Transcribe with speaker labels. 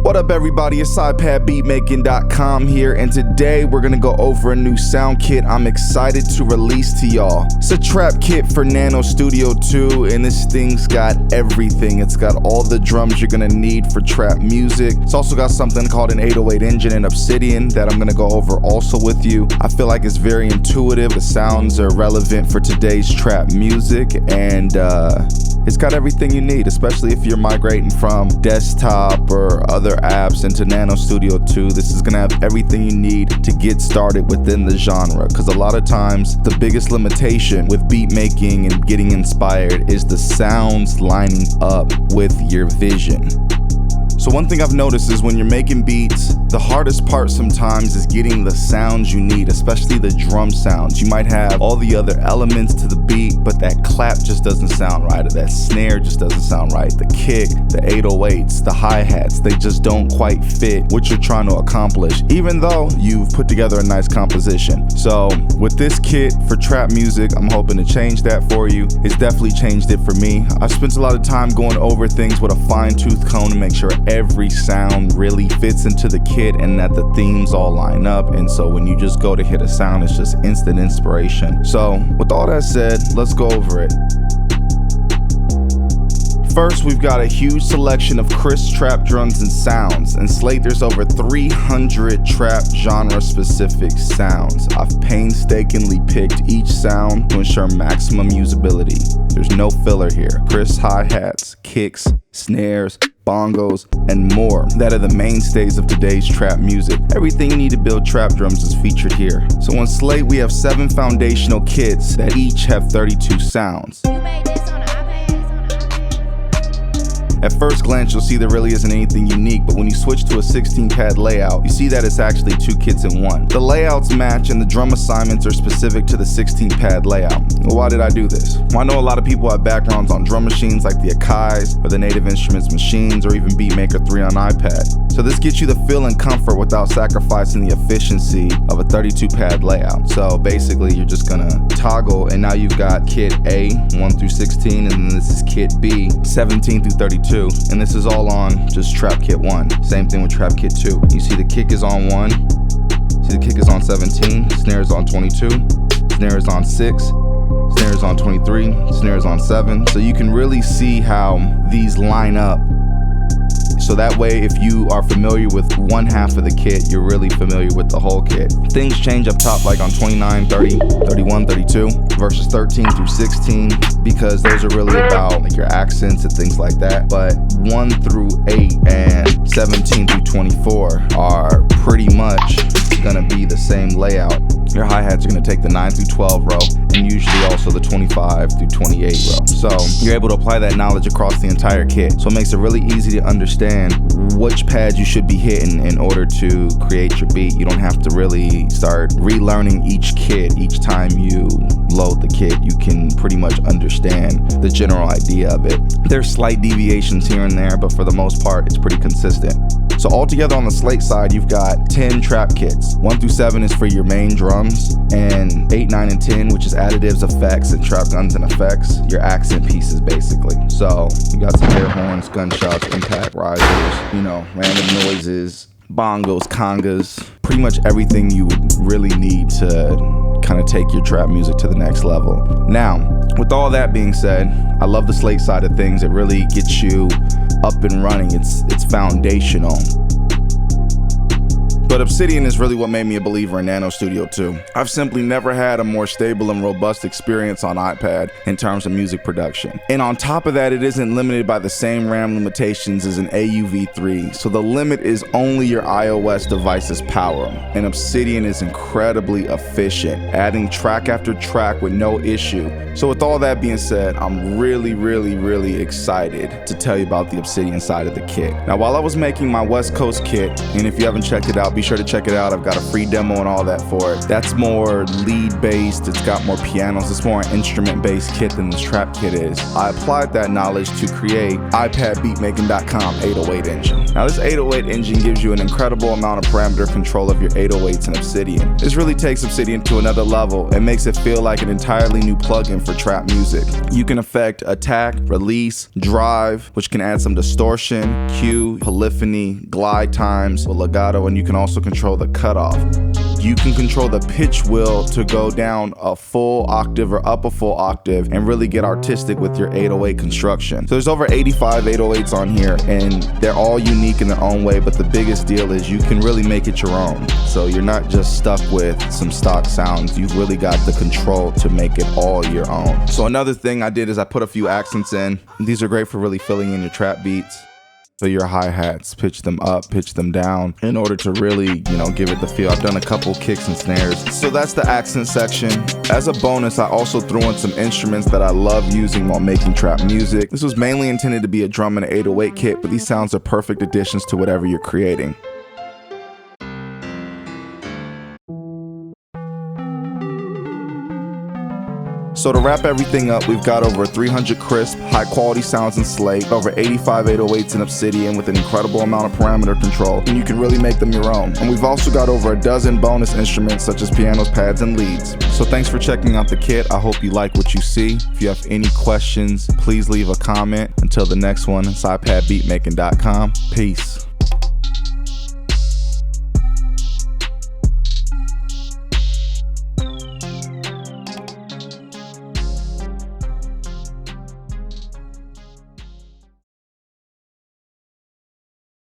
Speaker 1: What up everybody, it's ipadbeatmaking.com here, and today we're gonna go over a new sound kit I'm excited to release to y'all. It's a trap kit for NanoStudio 2, and this thing's got everything. It's got all the drums you're gonna need for trap music. It's also got something called an 808 engine in Obsidian that I'm gonna go over also with you. I feel like it's very intuitive. The sounds are relevant for today's trap music, and it's got everything you need, especially if you're migrating from desktop or other apps into NanoStudio 2. This is gonna have everything you need to get started within the genre, because a lot of times the biggest limitation with beat making and getting inspired is the sounds lining up with your vision. So one thing I've noticed is when you're making beats, the hardest part sometimes is getting the sounds you need, especially the drum sounds. You might have all the other elements to the beat, but that clap just doesn't sound right, or that snare just doesn't sound right. The kick, the 808s, the hi-hats, they just don't quite fit what you're trying to accomplish, even though you've put together a nice composition. So with this kit for trap music, I'm hoping to change that for you. It's definitely changed it for me. I've spent a lot of time going over things with a fine-tooth comb to make sure every sound really fits into the kit and that the themes all line up, and so when you just go to hit a sound, it's just instant inspiration. So with all that said, let's go over it. First, we've got a huge selection of crisp trap drums and sounds. In Slate, there's over 300 trap genre-specific sounds. I've painstakingly picked each sound to ensure maximum usability. There's no filler here. Crisp hi-hats, kicks, snares, bongos, and more that are the mainstays of today's trap music. Everything you need to build trap drums is featured here. So on Slate, we have 7 foundational kits that each have 32 sounds. At first glance, you'll see there really isn't anything unique, but when you switch to a 16-pad layout, you see that it's actually 2 kits in one. The layouts match and the drum assignments are specific to the 16-pad layout. Well, why did I do this? Well, I know a lot of people have backgrounds on drum machines like the Akai's or the Native Instruments machines or even Beatmaker 3 on iPad. So this gets you the feel and comfort without sacrificing the efficiency of a 32-pad layout. So basically, you're just gonna toggle, and now you've got kit A, 1 through 16, and then this is kit B, 17 through 32. And this is all on just trap kit 1. Same thing with trap kit 2. You see the kick is on 1, see the kick is on 17, snare is on 22, snare is on 6, snare is on 23, snare is on 7. So you can really see how these line up. So that way, if you are familiar with one half of the kit, you're really familiar with the whole kit. Things change up top, like on 29, 30, 31, 32, versus 13 through 16, because those are really about like your accents and things like that. But 1 through 8 and 17 through 24 are pretty much gonna be the same layout. Your hi-hats are gonna take the 9 through 12 row, and usually also the 25 through 28 row. So you're able to apply that knowledge across the entire kit. So it makes it really easy to understand which pads you should be hitting in order to create your beat. You don't have to really start relearning each kit each time you load the kit. You can pretty much understand the general idea of it. There's slight deviations here and there, but for the most part, it's pretty consistent. So altogether on the Slate side, you've got 10 trap kits. 1 through 7 is for your main drums, and 8, 9, and 10, which is additives, effects, and trap guns and effects, your accent pieces basically. So you got some air horns, gunshots, impact risers, you know, random noises, bongos, congas, pretty much everything you would really need to kind of take your trap music to the next level. Now, with all that being said, I love the Slate side of things. It really gets you up and running. It's foundational. But Obsidian is really what made me a believer in NanoStudio 2. I've simply never had a more stable and robust experience on iPad in terms of music production. And on top of that, it isn't limited by the same RAM limitations as an AUV3, so the limit is only your iOS device's power. And Obsidian is incredibly efficient, adding track after track with no issue. So with all that being said, I'm really excited to tell you about the Obsidian side of the kit. Now, while I was making my West Coast kit, and if you haven't checked it out, be sure to check it out. I've got a free demo and all that for it. That's more lead based, it's got more pianos, it's more an instrument based kit than this trap kit is. I applied that knowledge to create ipadbeatmaking.com 808 engine. Now this 808 engine gives you an incredible amount of parameter control of your 808s in Obsidian. This really takes Obsidian to another level and makes it feel like an entirely new plugin for trap music. You can affect attack, release, drive, which can add some distortion, cue, polyphony, glide times with legato, and you can also control the cutoff. You can control the pitch wheel to go down a full octave or up a full octave and really get artistic with your 808 construction. So there's over 85 808s on here, and they're all unique in their own way, but the biggest deal is you can really make it your own. So you're not just stuck with some stock sounds, you've really got the control to make it all your own. So another thing I did is I put a few accents in. These are great for really filling in your trap beats. So your hi-hats, pitch them up, pitch them down in order to really, give it the feel. I've done a couple kicks and snares. So that's the accent section. As a bonus, I also threw in some instruments that I love using while making trap music. This was mainly intended to be a drum and an 808 kit, but these sounds are perfect additions to whatever you're creating. So to wrap everything up, we've got over 300 crisp, high-quality sounds in Slate, over 85 808s in Obsidian with an incredible amount of parameter control, and you can really make them your own. And we've also got over a dozen bonus instruments such as pianos, pads, and leads. So thanks for checking out the kit. I hope you like what you see. If you have any questions, please leave a comment. Until the next one, it's ipadbeatmaking.com. Peace.